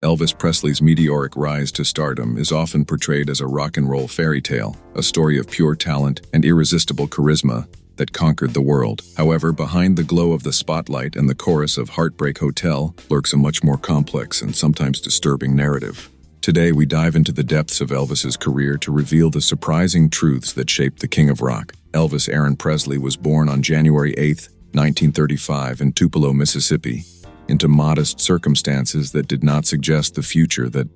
Elvis Presley's meteoric rise to stardom is often portrayed as a rock and roll fairy tale, a story of pure talent and irresistible charisma that conquered the world. However, behind the glow of the spotlight and the chorus of Heartbreak Hotel lurks a much more complex and sometimes disturbing narrative. Today, we dive into the depths of Elvis's career to reveal the surprising truths that shaped the King of Rock. Elvis Aaron Presley was born on January 8, 1935 in Tupelo, Mississippi, into modest circumstances that did not suggest the future that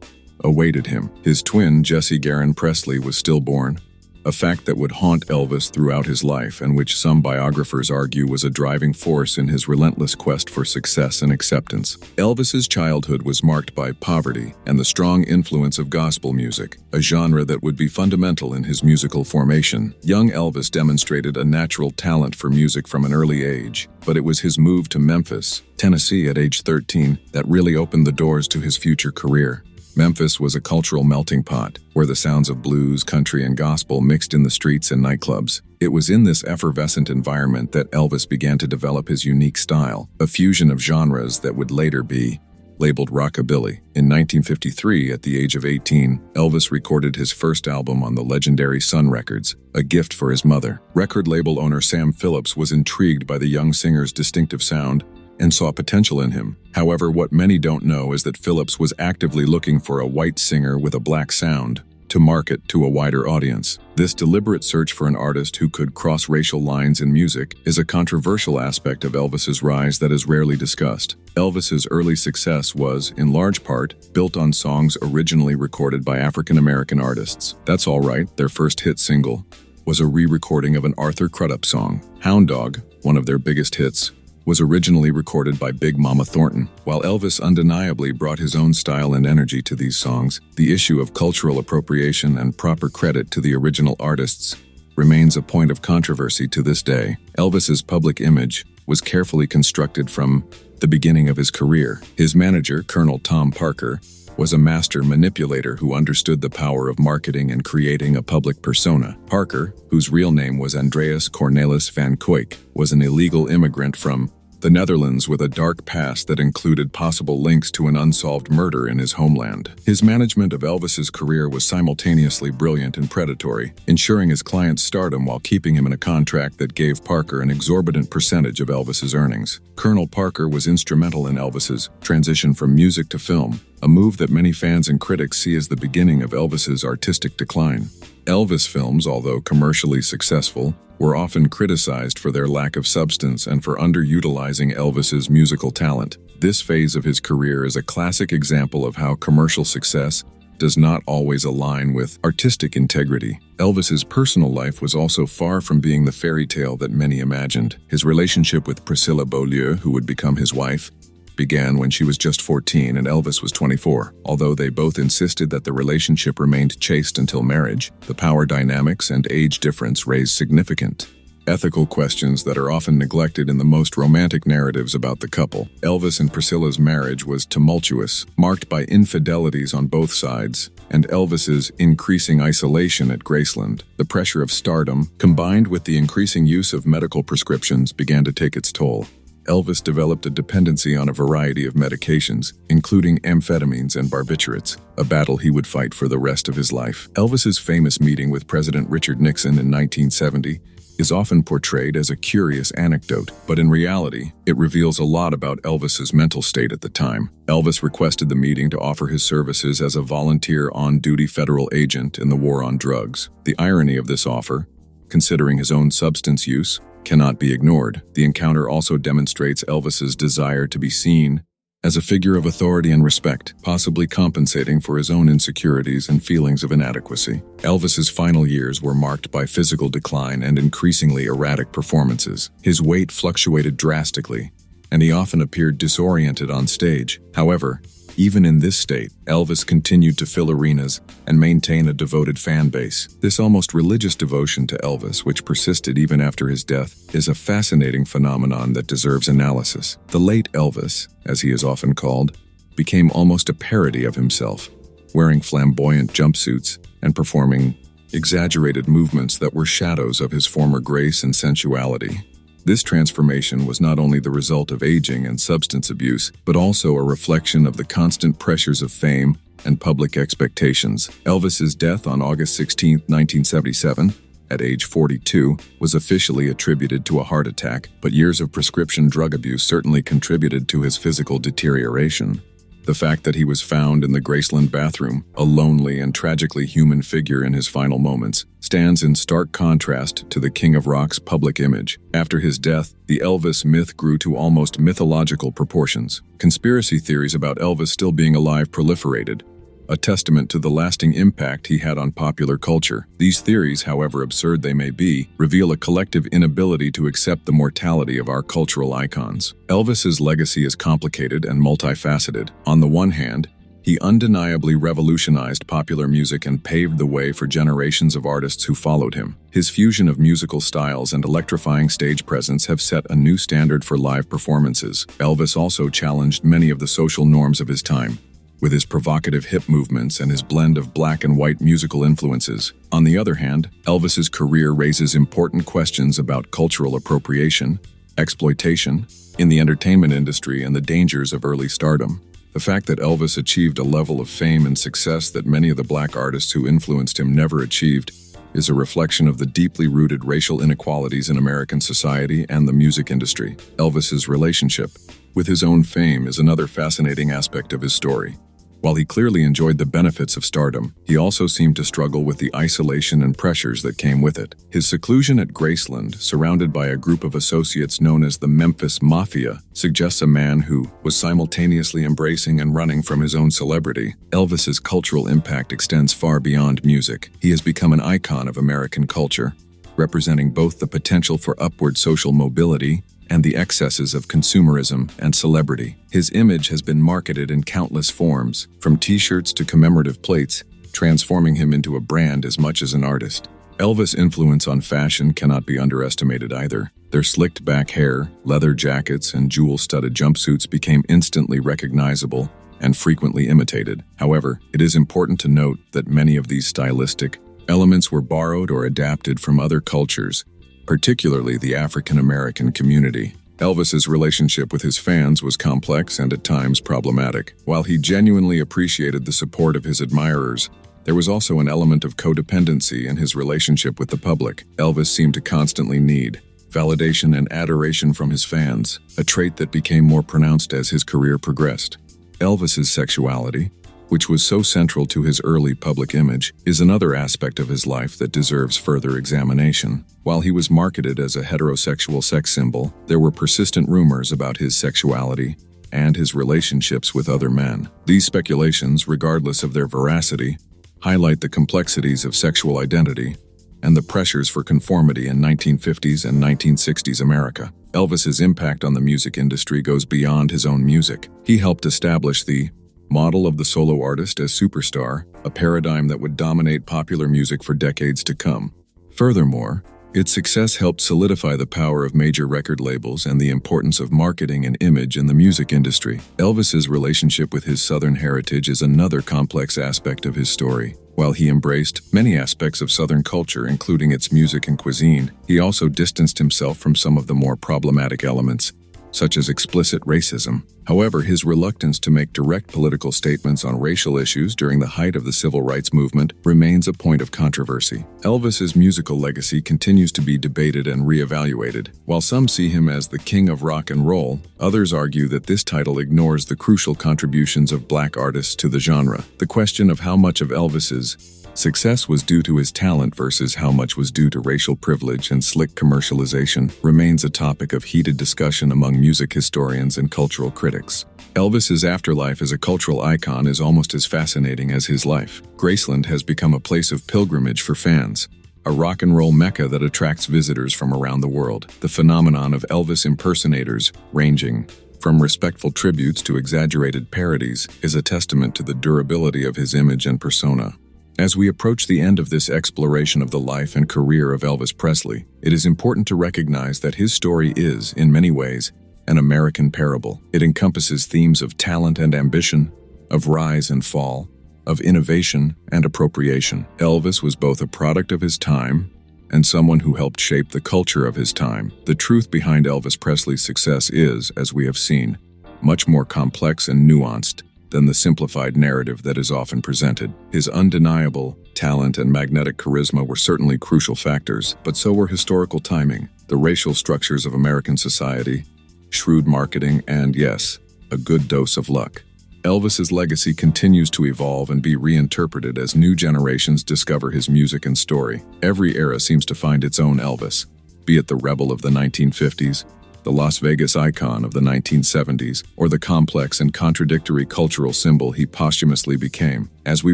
awaited him. His twin, Jesse Garon Presley, was stillborn, a fact that would haunt Elvis throughout his life and which some biographers argue was a driving force in his relentless quest for success and acceptance. Elvis's childhood was marked by poverty and the strong influence of gospel music, a genre that would be fundamental in his musical formation. Young Elvis demonstrated a natural talent for music from an early age, but it was his move to Memphis, Tennessee at age 13 that really opened the doors to his future career. Memphis was a cultural melting pot, where the sounds of blues, country, and gospel mixed in the streets and nightclubs. It was in this effervescent environment that Elvis began to develop his unique style, a fusion of genres that would later be labeled rockabilly. In 1953, at the age of 18, Elvis recorded his first album on the legendary Sun Records, a gift for his mother. Record label owner Sam Phillips was intrigued by the young singer's distinctive sound and saw potential in him. However, what many don't know is that Phillips was actively looking for a white singer with a black sound to market to a wider audience. This deliberate search for an artist who could cross racial lines in music is a controversial aspect of Elvis's rise that is rarely discussed. Elvis's early success was, in large part, built on songs originally recorded by African-American artists. That's All Right, their first hit single, was a re-recording of an Arthur Crudup song. Hound Dog, one of their biggest hits, was originally recorded by Big Mama Thornton. While Elvis undeniably brought his own style and energy to these songs, the issue of cultural appropriation and proper credit to the original artists remains a point of controversy to this day. Elvis's public image was carefully constructed from the beginning of his career. His manager, Colonel Tom Parker, was a master manipulator who understood the power of marketing and creating a public persona. Parker, whose real name was Andreas Cornelis van Kuijk, was an illegal immigrant from the Netherlands with a dark past that included possible links to an unsolved murder in his homeland. His management of Elvis's career was simultaneously brilliant and predatory, ensuring his client's stardom while keeping him in a contract that gave Parker an exorbitant percentage of Elvis's earnings. Colonel Parker was instrumental in Elvis's transition from music to film, a move that many fans and critics see as the beginning of Elvis's artistic decline. Elvis films, although commercially successful, were often criticized for their lack of substance and for underutilizing Elvis's musical talent. This phase of his career is a classic example of how commercial success does not always align with artistic integrity. Elvis's personal life was also far from being the fairy tale that many imagined. His relationship with Priscilla Beaulieu, who would become his wife, began when she was just 14 and Elvis was 24. Although they both insisted that the relationship remained chaste until marriage, the power dynamics and age difference raised significant ethical questions that are often neglected in the most romantic narratives about the couple. Elvis and Priscilla's marriage was tumultuous, marked by infidelities on both sides, and Elvis's increasing isolation at Graceland. The pressure of stardom, combined with the increasing use of medical prescriptions, began to take its toll. Elvis developed a dependency on a variety of medications, including amphetamines and barbiturates, a battle he would fight for the rest of his life. Elvis's famous meeting with President Richard Nixon in 1970 is often portrayed as a curious anecdote, but in reality, it reveals a lot about Elvis's mental state at the time. Elvis requested the meeting to offer his services as a volunteer on-duty federal agent in the war on drugs. The irony of this offer, considering his own substance use, cannot be ignored. The encounter also demonstrates Elvis's desire to be seen as a figure of authority and respect, possibly compensating for his own insecurities and feelings of inadequacy. Elvis's final years were marked by physical decline and increasingly erratic performances. His weight fluctuated drastically, and he often appeared disoriented on stage. However, even in this state, Elvis continued to fill arenas and maintain a devoted fan base. This almost religious devotion to Elvis, which persisted even after his death, is a fascinating phenomenon that deserves analysis. The late Elvis, as he is often called, became almost a parody of himself, wearing flamboyant jumpsuits and performing exaggerated movements that were shadows of his former grace and sensuality. This transformation was not only the result of aging and substance abuse, but also a reflection of the constant pressures of fame and public expectations. Elvis's death on August 16, 1977, at age 42, was officially attributed to a heart attack, but years of prescription drug abuse certainly contributed to his physical deterioration. The fact that he was found in the Graceland bathroom, a lonely and tragically human figure in his final moments, stands in stark contrast to the King of Rock's public image. After his death, the Elvis myth grew to almost mythological proportions. Conspiracy theories about Elvis still being alive proliferated, a testament to the lasting impact he had on popular culture. These theories, however absurd they may be, reveal a collective inability to accept the mortality of our cultural icons. Elvis's legacy is complicated and multifaceted. On the one hand, he undeniably revolutionized popular music and paved the way for generations of artists who followed him. His fusion of musical styles and electrifying stage presence have set a new standard for live performances. Elvis also challenged many of the social norms of his time, with his provocative hip movements and his blend of black and white musical influences. On the other hand, Elvis's career raises important questions about cultural appropriation, exploitation in the entertainment industry, and the dangers of early stardom. The fact that Elvis achieved a level of fame and success that many of the black artists who influenced him never achieved is a reflection of the deeply rooted racial inequalities in American society and the music industry. Elvis's relationship with his own fame is another fascinating aspect of his story. While he clearly enjoyed the benefits of stardom, he also seemed to struggle with the isolation and pressures that came with it. His seclusion at Graceland, surrounded by a group of associates known as the Memphis Mafia, suggests a man who was simultaneously embracing and running from his own celebrity. Elvis's cultural impact extends far beyond music. He has become an icon of American culture, representing both the potential for upward social mobility and the excesses of consumerism and celebrity. His image has been marketed in countless forms, from t-shirts to commemorative plates, transforming him into a brand as much as an artist. Elvis' influence on fashion cannot be underestimated either. Their slicked back hair, leather jackets, and jewel-studded jumpsuits became instantly recognizable and frequently imitated. However, it is important to note that many of these stylistic elements were borrowed or adapted from other cultures, particularly the African American community. Elvis's relationship with his fans was complex and at times problematic. While he genuinely appreciated the support of his admirers, there was also an element of codependency in his relationship with the public. Elvis seemed to constantly need validation and adoration from his fans, a trait that became more pronounced as his career progressed. Elvis's sexuality, which was so central to his early public image, is another aspect of his life that deserves further examination. While he was marketed as a heterosexual sex symbol, there were persistent rumors about his sexuality and his relationships with other men. These speculations, regardless of their veracity, highlight the complexities of sexual identity and the pressures for conformity in 1950s and 1960s America. Elvis's impact on the music industry goes beyond his own music. He helped establish the model of the solo artist as superstar, a paradigm that would dominate popular music for decades to come. Furthermore, its success helped solidify the power of major record labels and the importance of marketing and image in the music industry. Elvis's relationship with his Southern heritage is another complex aspect of his story. While he embraced many aspects of Southern culture, including its music and cuisine, he also distanced himself from some of the more problematic elements, such as explicit racism. However, his reluctance to make direct political statements on racial issues during the height of the civil rights movement remains a point of controversy. Elvis's musical legacy continues to be debated and reevaluated. While some see him as the king of rock and roll, others argue that this title ignores the crucial contributions of black artists to the genre. The question of how much of Elvis's success was due to his talent versus how much was due to racial privilege and slick commercialization remains a topic of heated discussion among music historians and cultural critics. Elvis's afterlife as a cultural icon is almost as fascinating as his life. Graceland has become a place of pilgrimage for fans, a rock and roll mecca that attracts visitors from around the world. The phenomenon of Elvis impersonators, ranging from respectful tributes to exaggerated parodies, is a testament to the durability of his image and persona. As we approach the end of this exploration of the life and career of Elvis Presley, it is important to recognize that his story is, in many ways, an American parable. It encompasses themes of talent and ambition, of rise and fall, of innovation and appropriation. Elvis was both a product of his time and someone who helped shape the culture of his time. The truth behind Elvis Presley's success is, as we have seen, much more complex and nuanced than the simplified narrative that is often presented. His undeniable talent and magnetic charisma were certainly crucial factors, but so were historical timing, the racial structures of American society, shrewd marketing, and yes, a good dose of luck. Elvis's legacy continues to evolve and be reinterpreted as new generations discover his music and story. Every era seems to find its own Elvis, be it the rebel of the 1950s, the Las Vegas icon of the 1970s, or the complex and contradictory cultural symbol he posthumously became. As we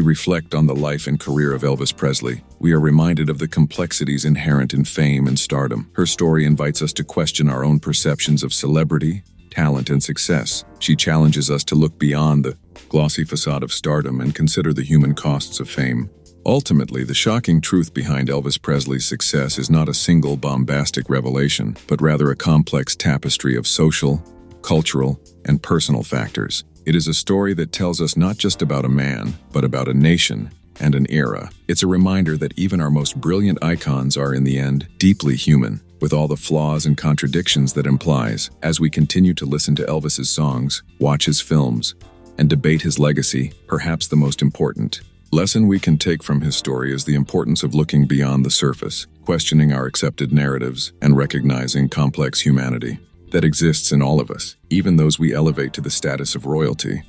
reflect on the life and career of Elvis Presley, we are reminded of the complexities inherent in fame and stardom. Her story invites us to question our own perceptions of celebrity, talent, and success. She challenges us to look beyond the glossy facade of stardom and consider the human costs of fame. Ultimately, the shocking truth behind Elvis Presley's success is not a single bombastic revelation, but rather a complex tapestry of social, cultural, and personal factors. It is a story that tells us not just about a man, but about a nation and an era. It's a reminder that even our most brilliant icons are, in the end, deeply human, with all the flaws and contradictions that implies. As we continue to listen to Elvis's songs, watch his films, and debate his legacy, perhaps the most important lesson we can take from his story is the importance of looking beyond the surface, questioning our accepted narratives, and recognizing complex humanity that exists in all of us, even those we elevate to the status of royalty.